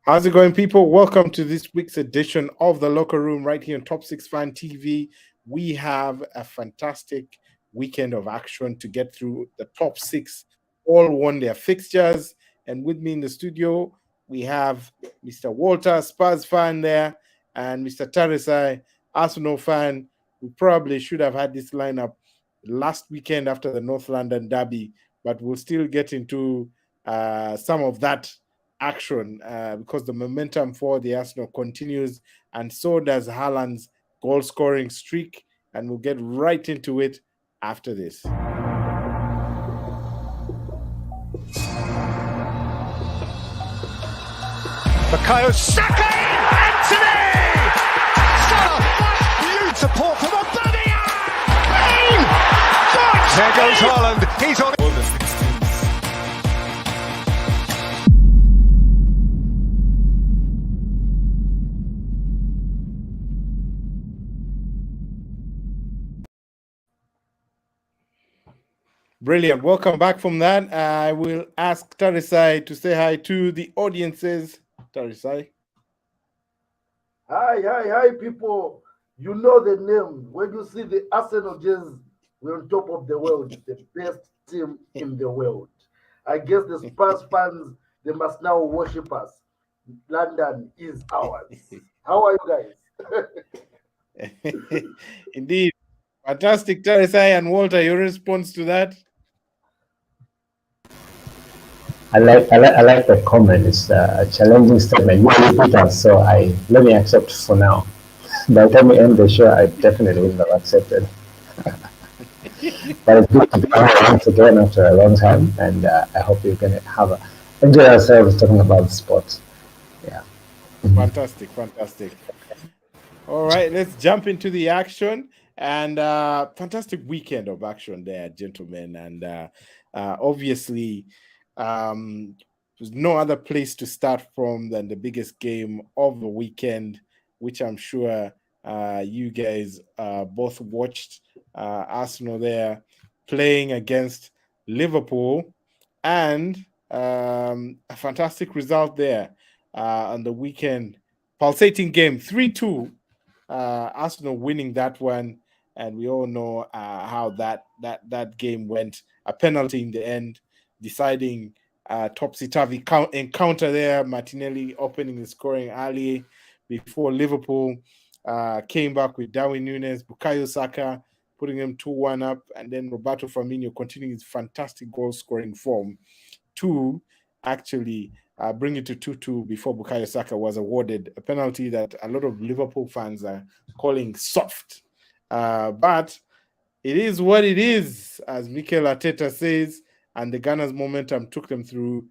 How's it going, people? Welcome to this week's edition of the Locker Room right here on Top 6 Fan TV. We have a fantastic weekend of action to get through. The top six all won their fixtures. And with me in the studio, we have Mr. Walter, Spurs fan there, and Mr. Tarisai, Arsenal fan. We probably should have had this lineup last weekend after the North London derby, but we'll still get into some of that action because the momentum for the Arsenal continues, and so does Haaland's goal scoring streak. And we'll get right into it after this. Bukayo Saka! Anthony! Salah flashed huge support from Aubameyang! Bang! There goes Haaland. He's on. Brilliant. Welcome back from that. I will ask Tarisai to say hi to the audiences. Tarisai. Hi, people. You know the name. When you see the Arsenal jersey, we're on top of the world, the best team in the world. I guess the Spurs fans, they must now worship us. London is ours. How are you guys? Indeed. Fantastic, Tarisai. And Walter, your response to that? I like the comment. It's a challenging statement. You repeat it, so let me accept for now. By the time we end the show, I definitely would have accepted. But it's good to be here once again after a long time, and I hope you're going to enjoy ourselves talking about sports. Yeah. Fantastic. All right, let's jump into the action. And fantastic weekend of action there, gentlemen. And obviously, there's no other place to start from than the biggest game of the weekend, which I'm sure you guys both watched. Arsenal there playing against Liverpool, and a fantastic result there on the weekend. Pulsating game, 3-2. Arsenal winning that one, and we all know how that game went. A penalty in the end, deciding topsy-turvy encounter there. Martinelli opening the scoring early before Liverpool came back with Darwin Núñez, Bukayo Saka putting them 2-1 up, and then Roberto Firmino continuing his fantastic goal-scoring form to actually bring it to 2-2 before Bukayo Saka was awarded a penalty that a lot of Liverpool fans are calling soft. But it is what it is, as Mikel Arteta says, and the Gunners' momentum took them through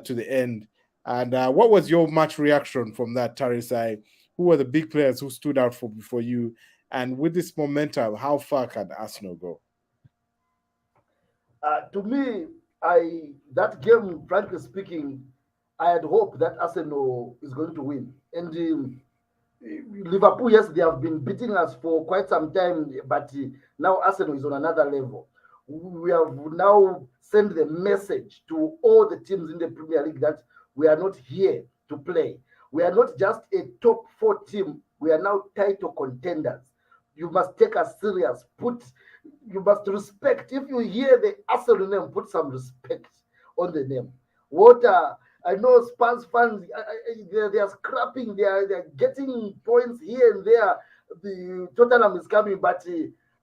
to the end. And what was your match reaction from that, Tarisai? Who were the big players who stood out for you? And with this momentum, how far can Arsenal go? To me, that game, frankly speaking, I had hoped that Arsenal is going to win. And Liverpool, yes, they have been beating us for quite some time, but now Arsenal is on another level. We have now sent the message to all the teams in the Premier League that we are not here to play. We are not just a top 4 team. We are now title contenders. You must take us serious. You must respect. If you hear the Arsenal name, put some respect on the name. Walter, I know Spurs fans, they are scrapping, they are getting points here and there. The Tottenham is coming, but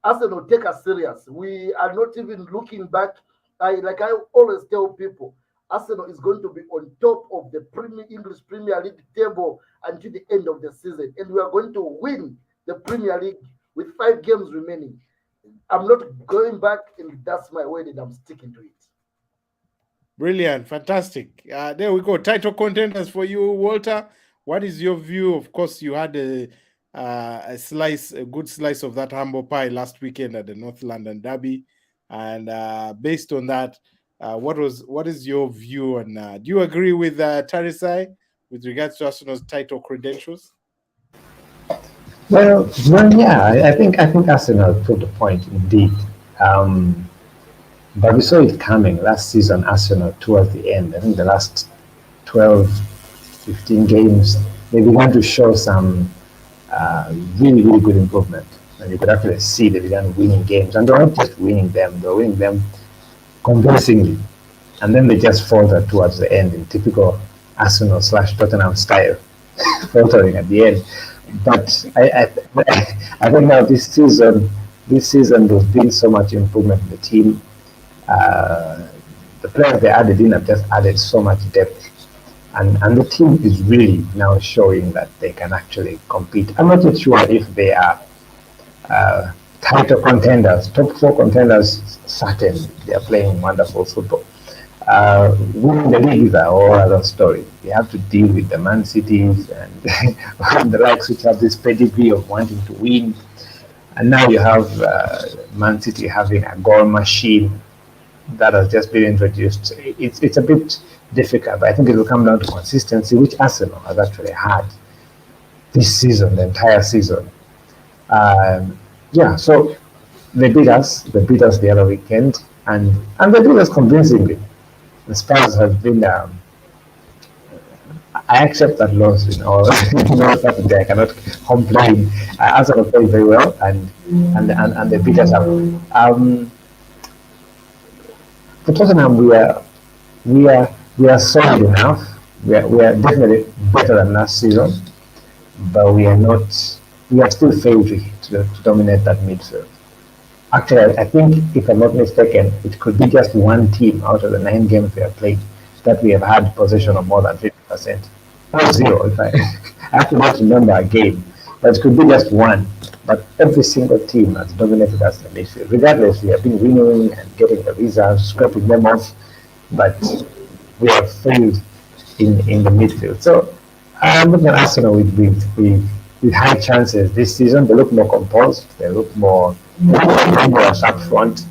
Arsenal, take us serious. We are not even looking back. Like I always tell people, Arsenal is going to be on top of the English Premier League table until the end of the season, and we are going to win the Premier League with 5 games remaining. I'm not going back, and that's my word, and I'm sticking to it. Brilliant, fantastic. There we go. Title contenders for you, Walter. What is your view? Of course, you had a good slice of that humble pie last weekend at the North London derby, and based on that, what is your view? And do you agree with Tarisai with regards to Arsenal's title credentials? Well, yeah, I think Arsenal put the point indeed. But we saw it coming last season, Arsenal, towards the end. I think the last 12 15 games, they began to show some really, really good improvement. And you could actually see they began winning games. And they're not just winning them, they're winning them convincingly. And then they just faltered towards the end in typical Arsenal / Tottenham style, faltering at the end. But I think now this season there's been so much improvement in the team. The players they added in have just added so much depth, and the team is really now showing that they can actually compete. I'm not yet sure if they are title contenders, top 4 contenders. Certain they are playing wonderful football. Winning the league is a whole other story. You have to deal with the Man Cities and the likes, which have this pedigree of wanting to win. And now you have Man City having a goal machine that has just been introduced. It's a bit difficult, but I think it will come down to consistency, which Arsenal has actually had this season, the entire season. So they beat us. They beat us the other weekend, and they beat us convincingly. The Spurs have been. I accept that loss in all. I cannot complain. Arsenal played very well, and they beat us up. For Tottenham, we are solid enough. We are definitely better than last season, but we are not. We are still failed to dominate that midfield. Actually, I think, if I'm not mistaken, it could be just one team out of the 9 games we have played that we have had possession of more than 50%. Not 0, if I have to not remember a game, but it could be just one. But every single team has dominated us in the midfield. Regardless, we have been winning and getting the results, scraping them off, but we have failed in the midfield. So I'm looking at Arsenal with high chances this season. They look more composed. They look more numerous up front.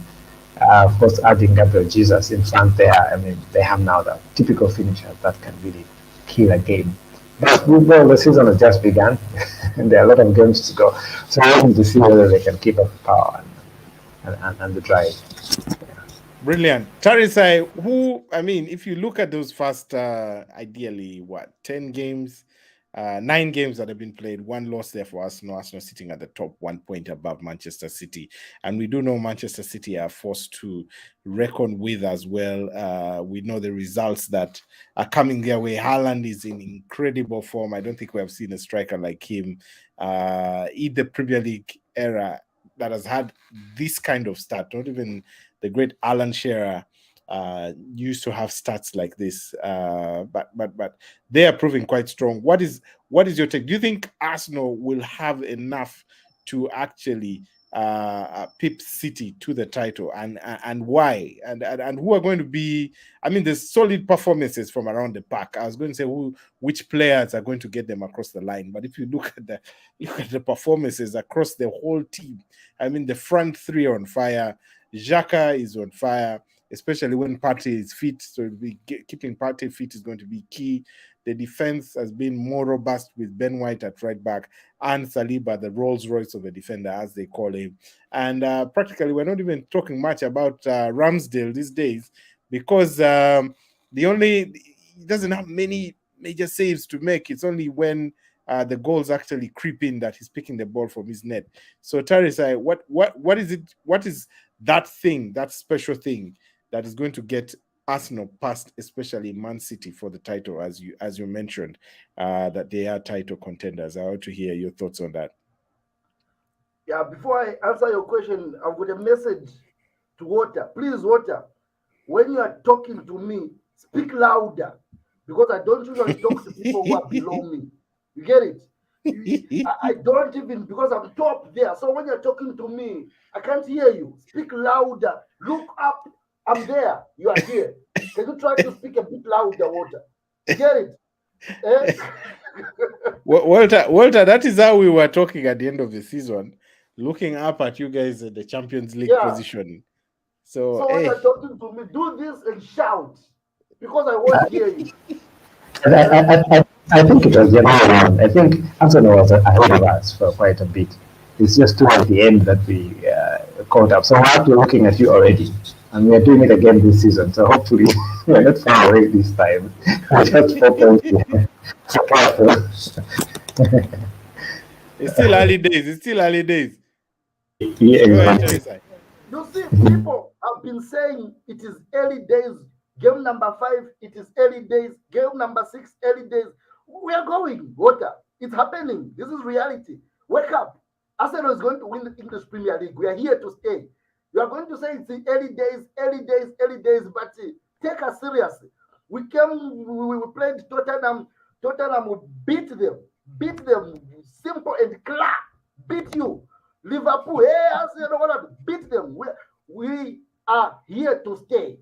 Of course, adding Gabriel Jesus in front there. I mean, they have now the typical finishers that can really kill a game. But the season has just begun, and there are a lot of games to go. So we're waiting to see whether they can keep up the power and the drive. Brilliant. Tarisai, if you look at those first, ideally, 10 games, 9 games that have been played, 1 loss there for Arsenal. Arsenal sitting at the top, 1 point above Manchester City. And we do know Manchester City are forced to reckon with as well. We know the results that are coming their way. Haaland is in incredible form. I don't think we have seen a striker like him in the Premier League era that has had this kind of start. Not even the great Alan Shearer used to have stats like this, but they are proving quite strong. What is your take? Do you think Arsenal will have enough to actually pip City to the title, and why? And who are going to be? There's solid performances from around the pack. I was going to say which players are going to get them across the line, but if you look at the performances across the whole team, the front 3 are on fire. Xhaka is on fire, especially when Partey is fit. So keeping Partey fit is going to be key. The defense has been more robust with Ben White at right back and Saliba, the Rolls Royce of a defender, as they call him. And practically, we're not even talking much about Ramsdale these days, because he doesn't have many major saves to make. It's only when the goals actually creep in that he's picking the ball from his net. So Tarisai, what is it? What is that thing, that special thing that is going to get Arsenal past, especially Man City, for the title, as you mentioned, that they are title contenders? I want to hear your thoughts on that. Yeah, before I answer your question, I've got a message to Water. Please, Water, when you are talking to me, speak louder, because I don't usually talk to people who are below me. You get it? I don't even, because I'm top there. So when you're talking to me, I can't hear you. Speak louder. Look up. I'm there. You are here. Can you try to speak a bit louder, Walter? You get it? Eh? Walter, that is how we were talking at the end of the season, looking up at you guys at the Champions League position. So when you're talking to me, do this and shout, because I won't hear you. I think it was the other way around. I think Arsenal was ahead of us for quite a bit. It's just towards the end that we caught up. So we're actually looking at you already. and we are doing it again this season. So hopefully we're not far away this time. We're just 4 points behind. It's still early days. It's still early days. Yeah, Go ahead, exactly. Teresa. You see, people have been saying it is early days. Game number 5, it is early days. Game number 6, early days. We are going, water. It's happening. This is reality. Wake up. Arsenal is going to win the English Premier League. We are here to stay. You are going to say it's the early days, early days, early days, but take us seriously. We played Tottenham. Tottenham will beat them, simple and clear. Beat you. Liverpool, hey, Arsenal, beat them. We are here to stay.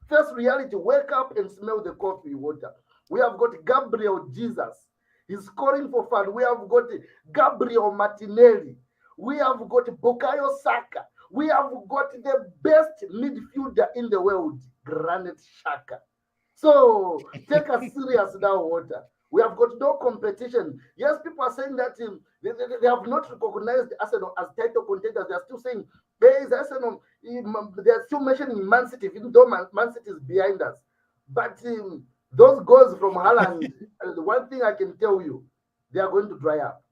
First reality, wake up and smell the coffee water. We have got Gabriel Jesus. He's scoring for fun. We have got Gabriel Martinelli. We have got Bukayo Saka. We have got the best midfielder in the world, Granit Xhaka. So take us serious now, water. We have got no competition. Yes, people are saying that they have not recognized Arsenal as title contenders. They are still saying there is Arsenal. They are still mentioning Man City, even though Man City is behind us. But those goals from Haaland, the one thing I can tell you, they are going to dry up.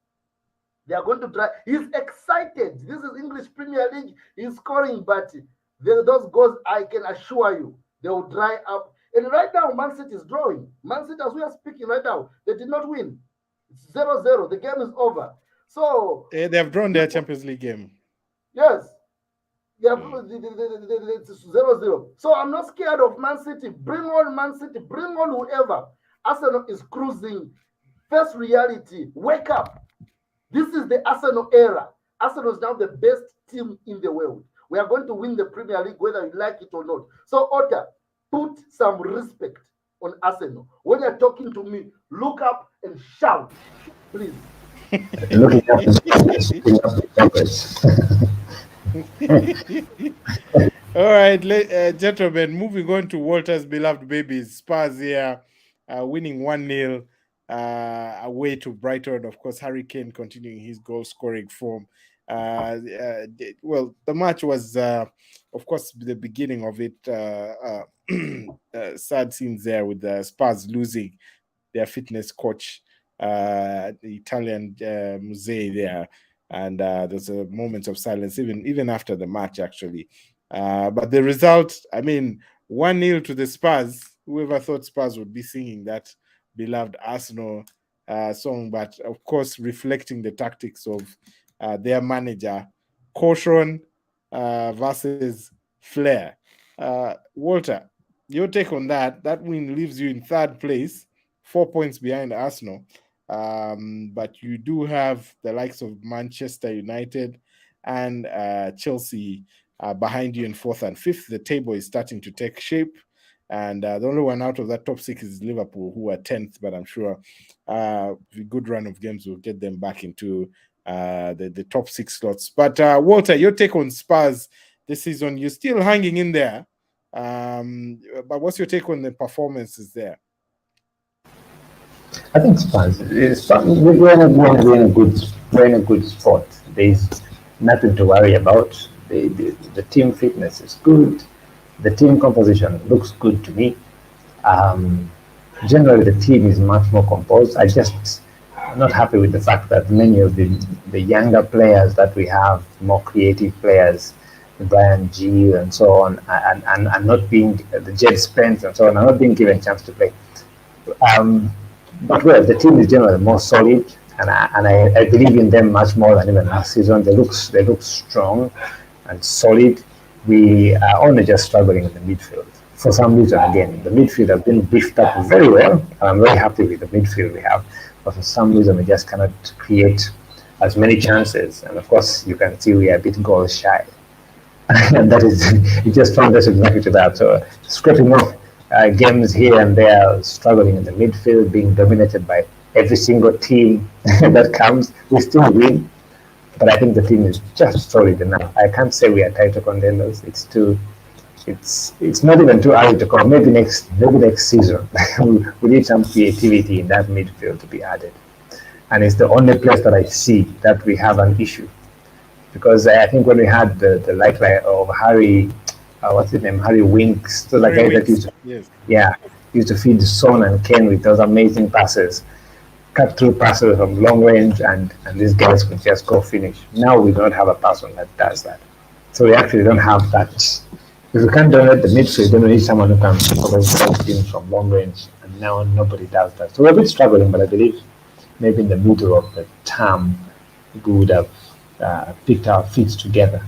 They are going to dry. He's excited. This is English Premier League. He's scoring, but those goals, I can assure you, they will dry up. And right now, Man City is drawing. Man City, as we are speaking right now, they did not win. It's 0-0. The game is over. So they have drawn their Champions League game. yes. Yeah, it's 0-0. So I'm not scared of Man City. Bring on Man City. Bring on whoever. Arsenal is cruising. First reality. Wake up. This is the Arsenal era. Arsenal is now the best team in the world. We are going to win the Premier League whether you like it or not. So, Otta, put some respect on Arsenal. When you're talking to me, look up and shout, please. Looking up the progress. All right, gentlemen, moving on to Walter's beloved babies, Spurs here, winning 1-0 away to Brighton. Of course, Harry Kane continuing his goal-scoring form. Well, the match was, of course, the beginning of it. Sad scenes there with the Spurs losing their fitness coach, the Italian Musée there. And there's a moment of silence even after the match, actually. But the result, I mean, 1-0 to the Spurs. Whoever thought Spurs would be singing that beloved Arsenal song, but of course, reflecting the tactics of their manager, caution versus flair. Walter, your take on that? That win leaves you in third place, 4 points behind Arsenal. But you do have the likes of Manchester United and Chelsea behind you in fourth and fifth. The table is starting to take shape. And the only one out of that top 6 is Liverpool, who are 10th. But I'm sure a good run of games will get them back into the top 6 slots. But Walter, your take on Spurs this season? You're still hanging in there. But what's your take on the performances there? I think Spurs. We're in a good spot. There's nothing to worry about. The team fitness is good. The team composition looks good to me. Generally, the team is much more composed. I'm not happy with the fact that many of the younger players that we have, more creative players, Brian G and so on, and not being the Jed Spence and so on, are not being given a chance to play. But well, the team is generally more solid, and I believe in them much more than even last season. They look strong and solid. We are only just struggling in the midfield. For some reason, again, the midfield has been beefed up very well, and I'm very happy with the midfield we have. But for some reason, we just cannot create as many chances. And of course, you can see we are a bit goal shy. And that is, it just found us exactly to that. So scraping off games here and there, struggling in the midfield, being dominated by every single team that comes. We still win, but I think the team is just solid enough. I can't say we are title contenders. It's not even too early to call. Maybe next season we need some creativity in that midfield to be added, and it's the only place that I see that we have an issue. Because I think when we had the likelihood of Harry what's his name, Harry Winks, so the Harry guy that Winks. used to, Yes. yeah, used to feed Son and Ken with those amazing passes, cut through passes from long range, and these guys could just go finish. Now we don't have a person that does that, so we actually don't have that. If we can't dominate the midfield, then we need someone who can cover both teams from long range, and now nobody does that. So we're a bit struggling, but I believe maybe in the middle of the term we would have picked our feet together.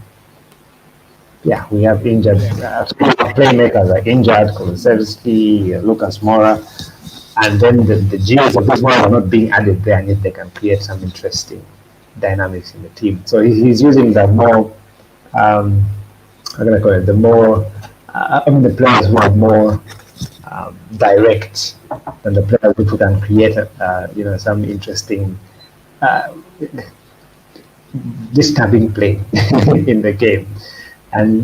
Yeah, we have injured Yeah. playmakers like injured Kulusevski, Lucas Moura, and then the genius of this one are not being added there, and yet they can create some interesting dynamics in the team. So he's using the more, how can I call it, the more, the players who are more direct than the players who can create, some interesting disturbing play in the game.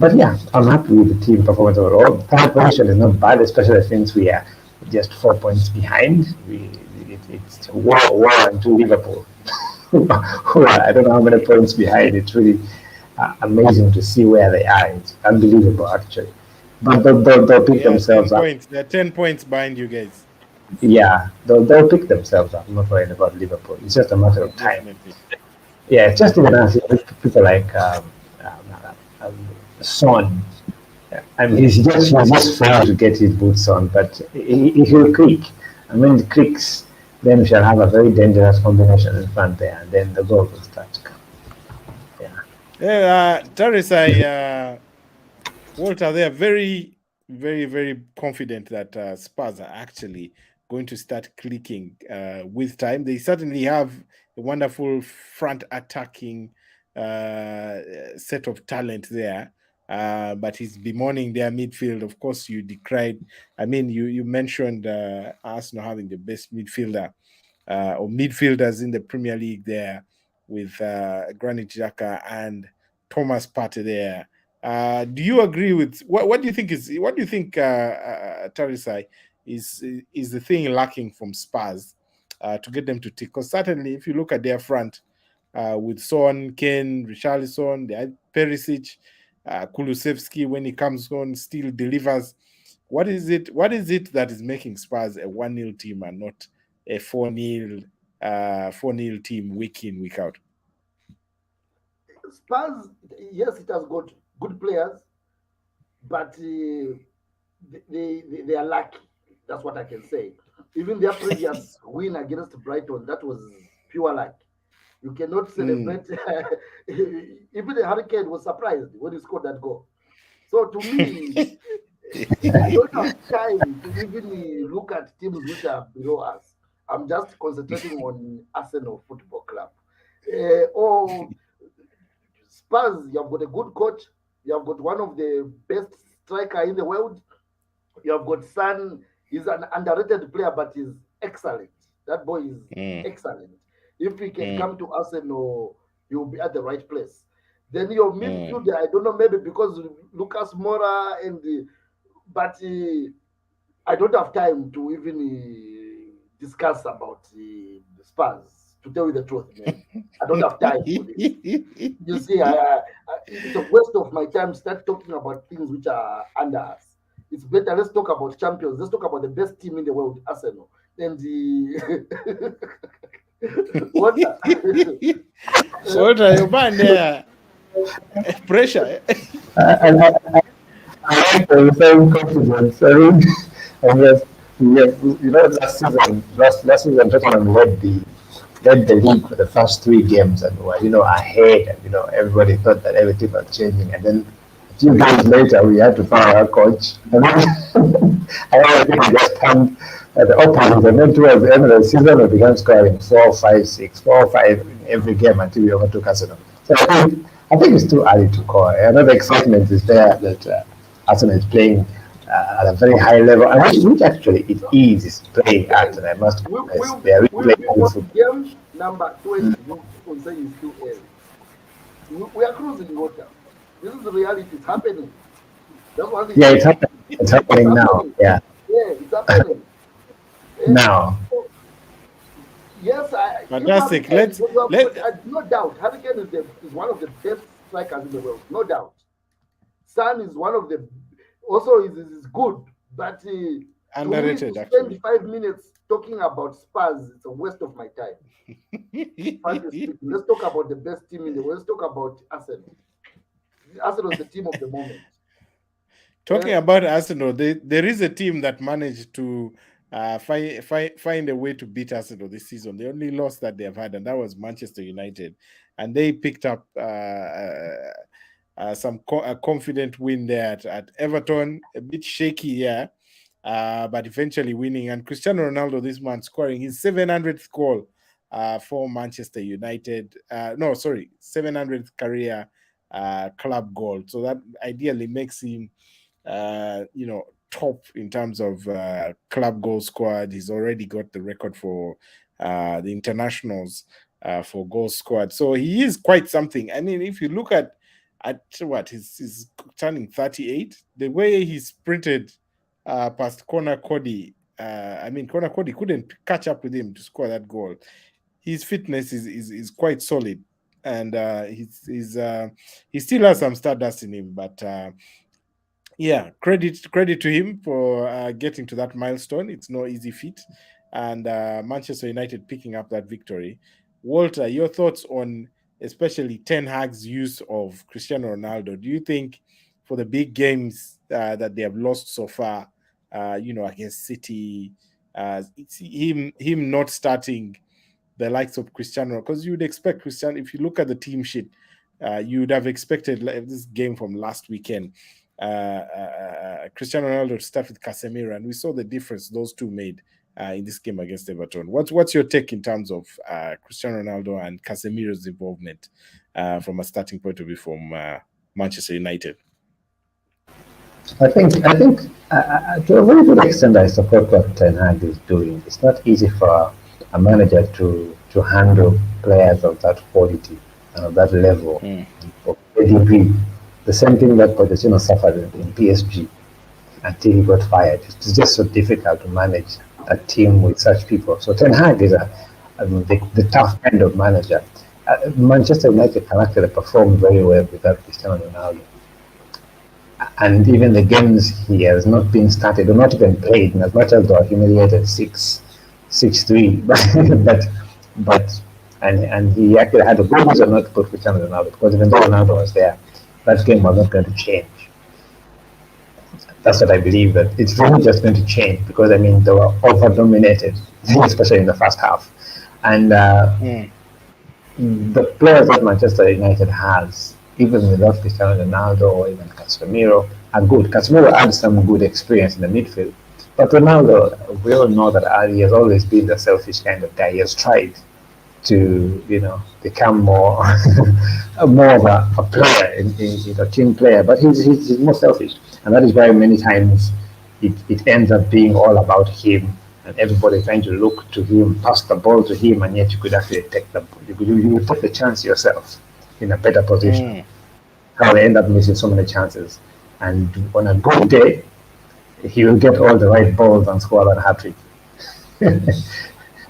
But yeah, I'm happy with the team performance overall. Third position is not bad, especially since we are just 4 points behind. It's one and two Liverpool. I don't know how many points behind. It's really amazing to see where they are. It's unbelievable, actually. But they'll pick Yeah, 10 themselves up. points. They're 10 points behind you guys. Yeah, they'll pick themselves up. I'm not worried about Liverpool. It's just a matter of time. Definitely. Yeah, it's just even as people like Son. I mean, he's just trying to get his boots on, but he'll creak. And when it creaks, then we shall have a very dangerous combination in front there, and then the goal will start to come. Yeah. Yeah, Taris, Walter, they are very, very, very confident that Spurs are actually going to start clicking with time. They certainly have a wonderful front attacking set of talent there. But he's bemoaning their midfield. Of course, you decried. I mean, you mentioned Arsenal having the best midfielder or midfielders in the Premier League there with Granit Xhaka and Thomas Partey there. Do you agree with what do you think Tarisai is the thing lacking from Spurs to get them to tick? Because certainly, if you look at their front with Son, Kane, Richarlison, Perisic, Kulusevski, when he comes on, still delivers. What is it that is making Spurs a 1-0 team and not a 4-0 team week in, week out? Spurs, yes, it has got good players, but they are lucky. That's what I can say. Even their previous win against Brighton, that was pure luck. You cannot celebrate. Even the Hurricane was surprised when he scored that goal. So to me, I don't have time to even look at teams which are below us. I'm just concentrating on Arsenal Football Club. Or Spurs, you have got a good coach. You have got one of the best striker in the world. You have got Son. He's an underrated player, but he's excellent. That boy is excellent. If he can come to Arsenal, he will be at the right place. Then your midfielder, I don't know, maybe because Lucas Moura but I don't have time to even discuss about the Spurs. To tell you the truth, man, I don't have time for this. You see, it's a waste of my time. Start talking about things which are under us. It's better. Let's talk about champions. Let's talk about the best team in the world, Arsenal. Then the what? What are you buying there? Pressure. I like the same confidence. And yes, last season Tottenham led the league for the first three games and were, ahead, and everybody thought that everything was changing, and then a few games later we had to fire our coach, and then I think we just turned the opposite, and then towards the end of the season we began scoring 4, 5, 6, 4, 5 in every game until we overtook Arsenal. So I think it's too early to call. I know the excitement is there that Arsenal is playing at a very high level, and which actually it is playing at, and I must confess, they are really playing good football. Game number 20. People say it's too early. We are cruising water. This is the reality. It's happening. That's one thing. Yeah, it's happening. It's happening now. Yeah. Yeah, it's happening. Now. Yes, Fantastic. Let's no doubt. Hurricane is one of the best strikers in the world, no doubt. Son is one of the also is good, but to me to Underrated, spend actually. 5 minutes talking about Spurs, it's a waste of my time. Frankly speaking, let's talk about the best team in the world. Let's talk about Arsenal. Arsenal is the team of the moment. Talking about Arsenal, there is a team that managed to find a way to beat Arsenal this season. The only loss that they have had, and that was Manchester United, and they picked up a confident win there at Everton. A bit shaky, yeah, but eventually winning. And Cristiano Ronaldo this month scoring his 700th goal for Manchester United. No, sorry, 700th career club goal. So that ideally makes him top in terms of club goal scored. He's already got the record for the internationals for goals scored. So he is quite something. I mean, if you look at what he's turning 38, the way he sprinted past Connor Cody. I mean, Connor Cody couldn't catch up with him to score that goal. His fitness is quite solid, and he still has some stardust in him, but yeah, credit to him for getting to that milestone. It's no easy feat, and Manchester United picking up that victory. Walter, your thoughts on especially Ten Hag's use of Cristiano Ronaldo? Do you think for the big games that they have lost so far, against City, it's him not starting the likes of Cristiano, because you would expect Cristiano, if you look at the team sheet, you would have expected like, this game from last weekend, Cristiano Ronaldo to start with Casemiro, and we saw the difference those two made in this game against Everton. What's your take in terms of Cristiano Ronaldo and Casemiro's involvement from a starting point of view from Manchester United? I think to a very good extent, I support what Ten Hag is doing. It's not easy for a manager to handle players of that quality and of that level Mm, of pedigree. The same thing that Pochettino suffered in PSG until he got fired. It's just so difficult to manage a team with such people. So Ten Hag is the tough kind of manager. Manchester United can actually perform very well without Cristiano Ronaldo. And even the games he has not been started or not even played, as much as they are humiliated 6-3, but and he actually had a good reason not to put Cristiano Ronaldo because even though Ronaldo was there, that game was not going to change. That's what I believe, that it's really just going to change because I mean they were over dominated, especially in the first half, and mm, the players that Manchester United has, even without Cristiano Ronaldo or even Casemiro, are good. Casemiro had some good experience in the midfield, but Ronaldo, we all know that he has always been the selfish kind of guy. He has tried to, become more more of a player, in a team player, but he's more selfish, and that is why many times it ends up being all about him and everybody trying to look to him, pass the ball to him, and yet you could actually take you would take the chance yourself in a better position. mm. How they end up missing so many chances, and on a good day, he will get all the right balls and score a hat trick.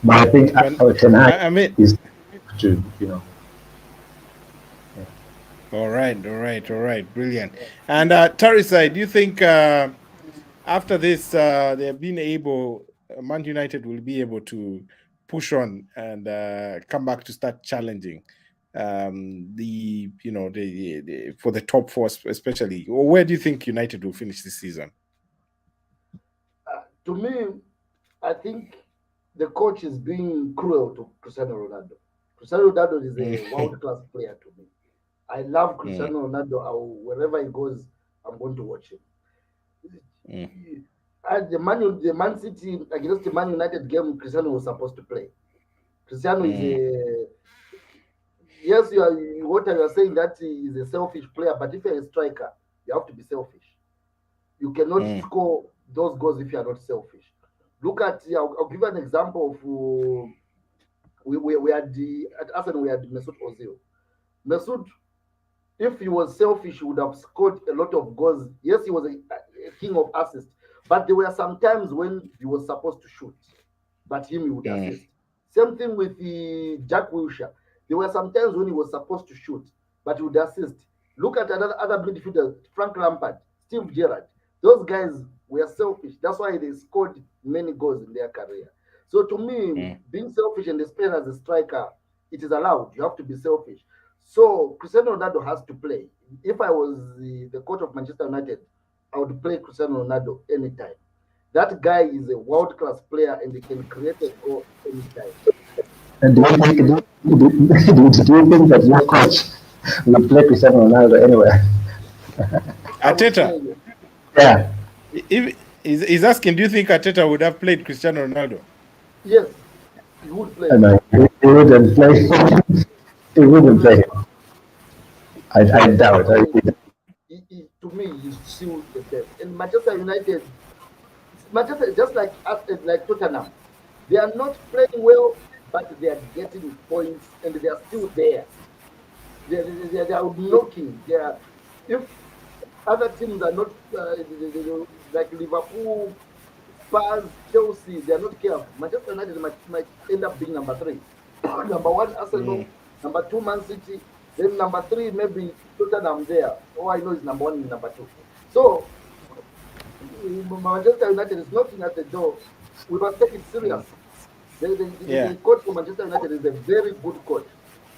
But I think When Ten Hag I mean, is to, you know, all right, brilliant. And Tarisai, do you think after this they have been able, Man United will be able to push on and come back to start challenging for the top four especially? Or where do you think United will finish this season? To me, I think the coach is being cruel to Cristiano Ronaldo. Cristiano Ronaldo is a Mm, world class player to me. I love mm, Cristiano Ronaldo. Wherever he goes, I'm going to watch him. mm, At the Man City against the Man United game, Cristiano was supposed to play. Cristiano is mm, a yes, you are what you are saying that he is a selfish player, but if you're a striker, you have to be selfish. You cannot mm, score those goals if you are not selfish. Look at I'll give you an example of we had at Arsenal we had Mesut Ozil. Mesut, if he was selfish, he would have scored a lot of goals. Yes, he was a king of assists, but there were some times when he was supposed to shoot, but him he would mm, assist. Same thing with the Jack Wilshere. There were some times when he was supposed to shoot, but he would assist. Look at other midfielders, Frank Lampard, Steve Gerrard. Those guys were selfish. That's why they scored many goals in their career. So to me, Mm. being selfish and playing as a striker, it is allowed. You have to be selfish. So Cristiano Ronaldo has to play. If I was the coach of Manchester United, I would play Cristiano Ronaldo anytime. That guy is a world class player and he can create a goal anytime. And do you think that your coach will play Cristiano Ronaldo anywhere? I would Arteta, say Yeah, if he's asking, do you think Arteta would have played Cristiano Ronaldo? yes, he would play I him. know he wouldn't play. He wouldn't play him. I Because doubt. I really to me, he's still the best. And Manchester United, Manchester, just like Tottenham, they are not playing well, but they are getting points and they are still there. They are knocking. They are, if other teams are not like Liverpool, Spurs, Chelsea, they are not careful. Manchester United might end up being number three. Number one, Mm. Arsenal. Number two, Man City. Then number three, maybe Tottenham there. All I know is number one and number two. So Manchester United is knocking at the door. We must take it Mm. serious. The Yeah. coach for Manchester United is a very good coach.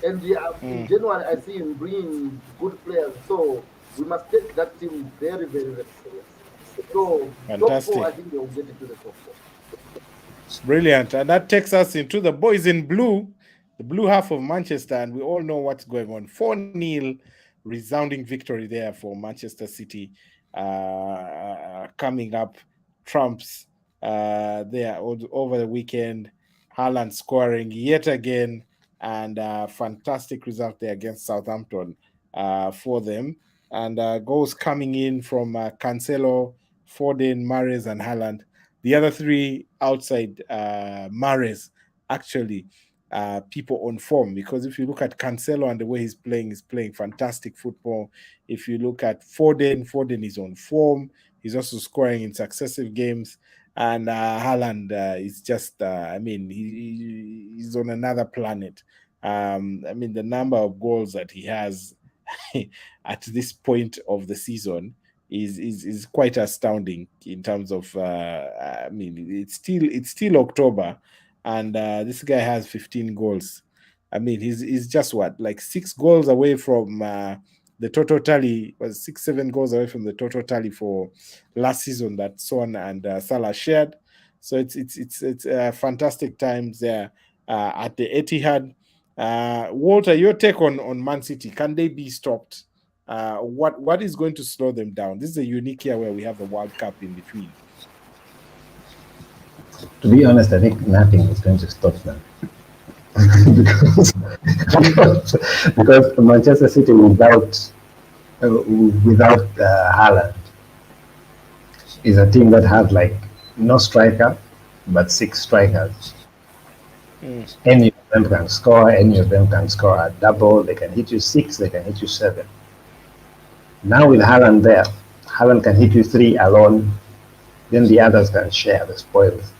And in Mm. January, I see him bringing good players. So we must take that team very, very, very serious. So top four, Fantastic. I think they will get into the top four. Brilliant. And that takes us into the boys in blue, the blue half of Manchester. And we all know what's going on. 4-0 resounding victory there for Manchester City coming up. Trumps there over the weekend. Haaland scoring yet again. And fantastic result there against Southampton for them. And goals coming in from Cancelo, Foden, Mahrez, and Haaland. The other three outside Mahrez, actually, people on form. Because if you look at Cancelo and the way he's playing fantastic football. If you look at Foden, Foden is on form. He's also scoring in successive games. And Haaland is just, I mean, he's on another planet. I mean, the number of goals that he has at this point of the season is quite astounding in terms of I mean it's still October and this guy has 15 goals. I mean he's just what like 6 goals away from the total tally was 6 7 goals away from the total tally for last season that Son and Salah shared. So it's fantastic times there at the Etihad. Walter, your take on Man City? Can they be stopped? What is going to slow them down? This is a unique year where we have the World Cup in between. to be honest, I think nothing is going to stop them. because, because Manchester City without Haaland is a team that has like no striker but 6 strikers. Mm. Any of them can score. Any of them can score a double. They can hit you 6. They can hit you 7. Now with Haaland there, Haaland can hit you 3 alone. Then the others can share the spoils.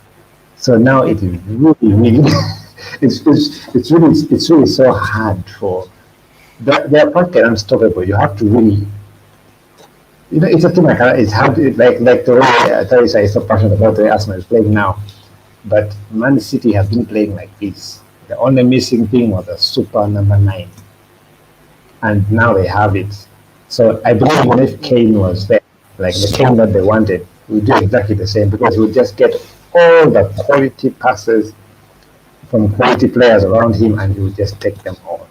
So now it is really it's really so hard for they're practically unstoppable. You have to really it's a team it's hard like the way Teresa is so passionate about the way Arsenal is playing now. But Man City has been playing like this. The only missing thing was a super number 9. And now they have it. So I believe even if Kane was there, like the Kane that they wanted, we would do exactly the same because we would just get all the quality passes from quality players around him and he would just take them all.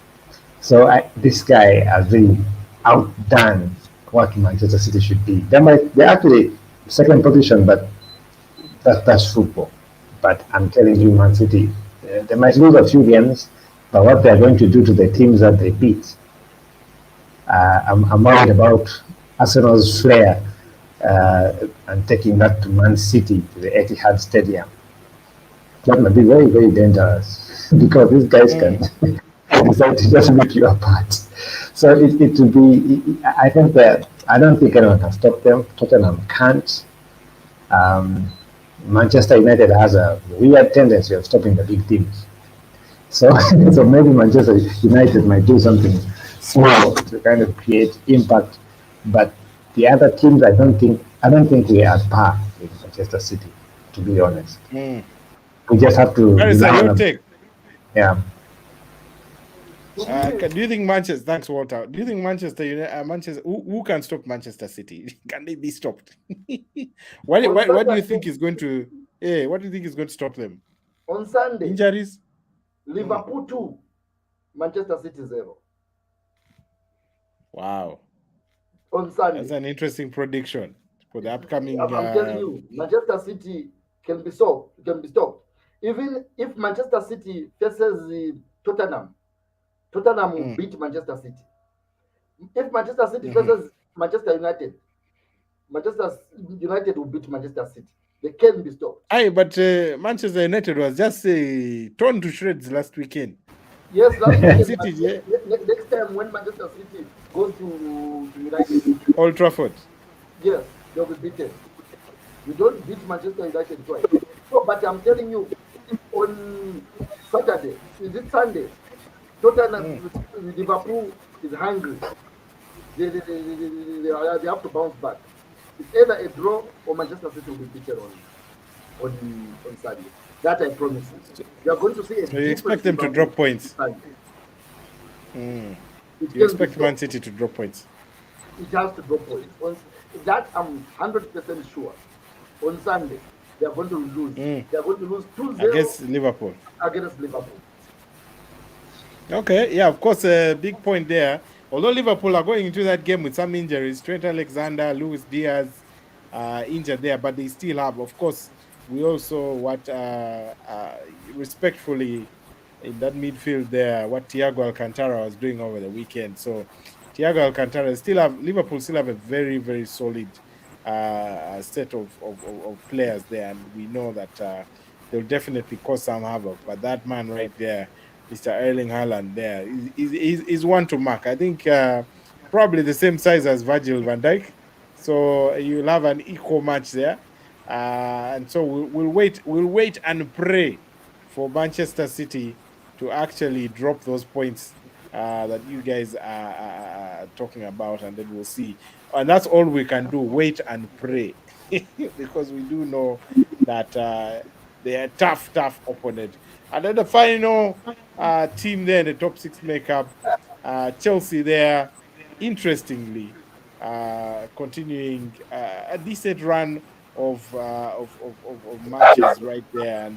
So this guy has really outdone what Manchester City should be. They're actually second position, but that's football. But I'm telling you, Man City, they might lose a few games, but what they're going to do to the teams that they beat, I'm worried about Arsenal's flair and taking that to Man City, to the Etihad Stadium. That might be very, very dangerous because these guys can decide to just rip you apart. So it will be, I think that, I don't think anyone can stop them. Tottenham can't. Manchester United has a weird tendency of stopping the big teams. So, so maybe Manchester United might do something small to kind of create impact. But the other teams, I don't think we are at par with Manchester City, to be honest. Mm. We just have to Carissa, rely on your them. take. Yeah. To me, Do you think Manchester? Thanks, Walter. Do you think Manchester United, Manchester, who can stop Manchester City? Can they be stopped? on What do you Saturday, think is going to? Yeah, what do you think is going to stop them? on Sunday, Injuries? Mm. Liverpool 2, Manchester City 0. Wow, On that's Sunday, an interesting prediction for the upcoming. I'm telling you, Manchester City can be stopped. Can be stopped. Even if Manchester City faces Tottenham, Tottenham will Mm. beat Manchester City. If Manchester City Mhm. faces Manchester United, Manchester United will beat Manchester City. They can be stopped. Aye, but Manchester United was just torn to shreds last weekend. Yes, last Man weekend, but City, yeah, next time when Manchester City goes to United, Old Trafford. yes, they'll be beaten. You don't beat Manchester United twice. So, but I'm telling you, on Saturday, is it Sunday? Mm. Tottenham, Liverpool is hungry. They have to bounce back. It's either a draw or Manchester City will be beaten on Sunday. That I promise you. So, You are going to see a so you expect different them to drop Liverpool on points? Sunday. Mm. It You can be expect Man stopped. City to drop points? It has to drop points. That I'm 100% sure. On Sunday, they are going to lose. Mm. They are going to lose 2-0 Against Liverpool. against Liverpool. Okay, yeah, of course, a big point there. Although Liverpool are going into that game with some injuries, Trent Alexander, Luis Diaz, injured there, but they still have. Of course, we also what respectfully in that midfield there, what Thiago Alcantara was doing over the weekend. So Thiago Alcantara still have Liverpool still have a very very solid set of players there, and we know that they'll definitely cause some havoc. But that man right there, Mr. Erling Haaland there is one to mark. I think probably the same size as Virgil van Dijk. So you'll have an equal match there. And so we'll wait and pray for Manchester City to actually drop those points that you guys are talking about, and then we'll see. And that's all we can do: wait and pray, because we do know that they are tough opponent. And then the final team there in the top six makeup, Chelsea there, interestingly, continuing a decent run of matches right there,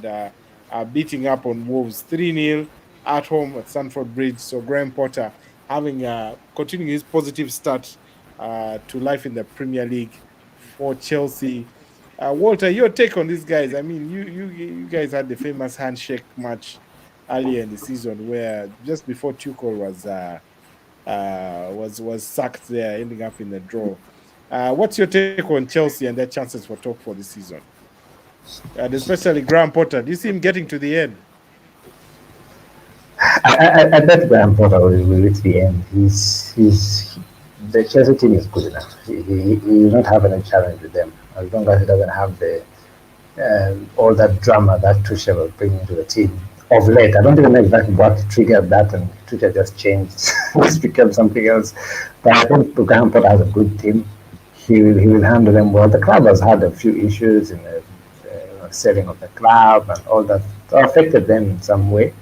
and beating up on Wolves 3-0 at home at Stamford Bridge. So Graham Potter having continuing his positive start to life in the Premier League for Chelsea. Walter, your take on these guys? I mean, you guys had the famous handshake match earlier in the season, where just before Tuchel was sacked there, ending up in the draw. What's your take on Chelsea and their chances for top four this season? And especially Graham Potter. Do you see him getting to the end? I bet Graham Potter will reach the end. The Chelsea team is good enough. He will not have any challenge with them as long as he doesn't have the all that drama that Tuchel was bringing to the team of late. I don't even know exactly what triggered that, and Tuchel just changed, just became something else. But I think Graham Potter has a good team. He will handle them well. The club has had a few issues in the selling of the club and all that affected them in some way.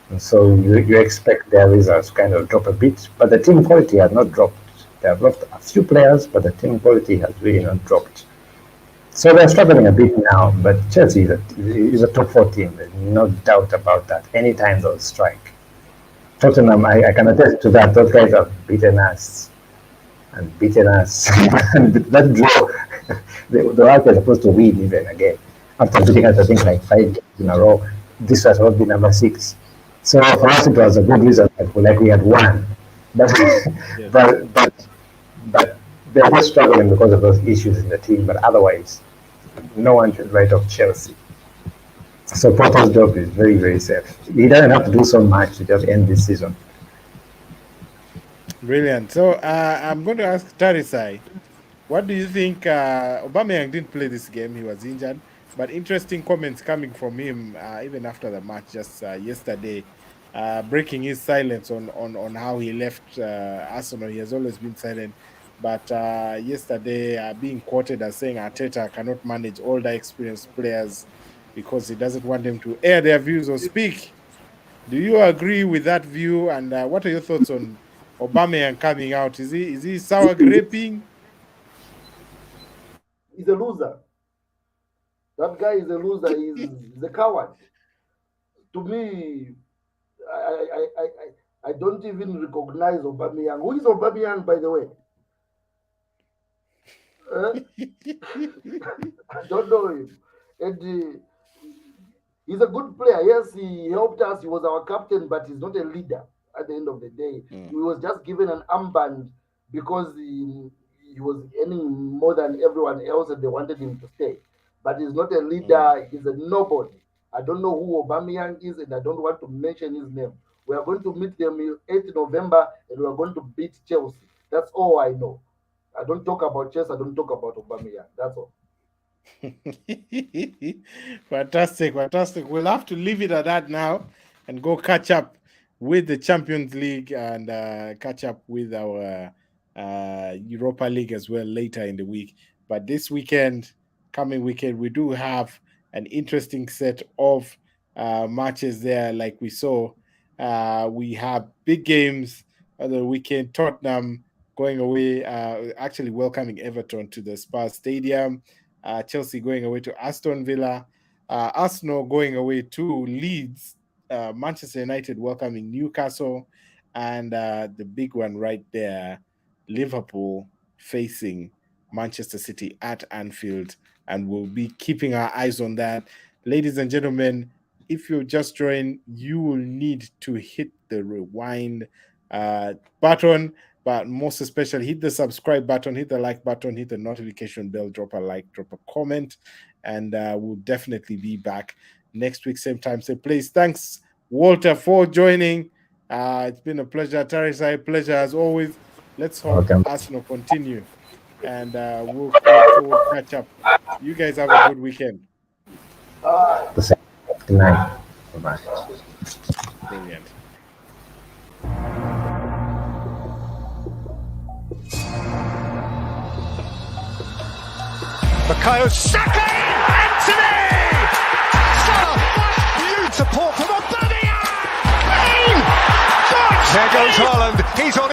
And so you expect their results kind of drop a bit, but the team quality has not dropped. They have lost a few players, but the team quality has really not dropped. So they're struggling a bit now, but Chelsea is a top four team. There's no doubt about that. Anytime they'll strike. Tottenham, I can attest to that. Those guys have beaten us and beaten us. And that draw, the Arsenal are supposed to win even again. After beating us, I think, like 5 games in a row. This was supposed to be number 6. So for us, it was a good result. Like we had won. But, Yes. but they're just struggling because of those issues in the team. But otherwise, no one should write off Chelsea. So Potter's job is very, very safe. He doesn't have to do so much to just end this season. Brilliant. So I'm going to ask Tarisai, what do you think? Aubameyang didn't play this game; he was injured. But interesting comments coming from him even after the match just yesterday. breaking his silence on how he left Arsenal. He has always been silent. But yesterday, being quoted as saying Arteta cannot manage older, experienced players because he doesn't want them to air their views or speak. Do you agree with that view? And what are your thoughts on Aubameyang coming out? Is he sour graping? He's a loser. That guy is a loser. He's a coward. To me, I don't even recognize Aubameyang. Who is Aubameyang, by the way? I don't know him. And he's a good player. Yes, he helped us. He was our captain, but he's not a leader at the end of the day. He was just given an armband because he was earning more than everyone else and they wanted him to stay. But he's not a leader. He's a nobody. I don't know who Aubameyang is and I don't want to mention his name. We are going to meet them 8th November and we are going to beat Chelsea. That's all I know. I don't talk about Chelsea. I don't talk about Aubameyang. That's all. Fantastic, fantastic. We'll have to leave it at that now and go catch up with the Champions League and catch up with our Europa League as well later in the week. But this weekend, coming weekend, we do have an interesting set of matches there, like we saw. We have big games on the weekend. Tottenham going away, actually welcoming Everton to the Spurs Stadium. Chelsea going away to Aston Villa. Arsenal going away to Leeds. Manchester United welcoming Newcastle. And the big one right there, Liverpool facing Manchester City at Anfield. And we'll be keeping our eyes on that. Ladies and gentlemen, if you just joined, you will need to hit the rewind button, but most especially hit the subscribe button, hit the like button, hit the notification bell, drop a like, drop a comment, and we'll definitely be back next week, same time, same place. Thanks, Walter, for joining. It's been a pleasure. Tarisai, pleasure as always. Let's hope Arsenal continue, and we'll catch up. You guys have a good weekend. Good night. Bye-bye. Brilliant. Bukayo Saka in! Anthony! Salah flash huge support from Aubameyang! Bang! There goes Haaland. He's on.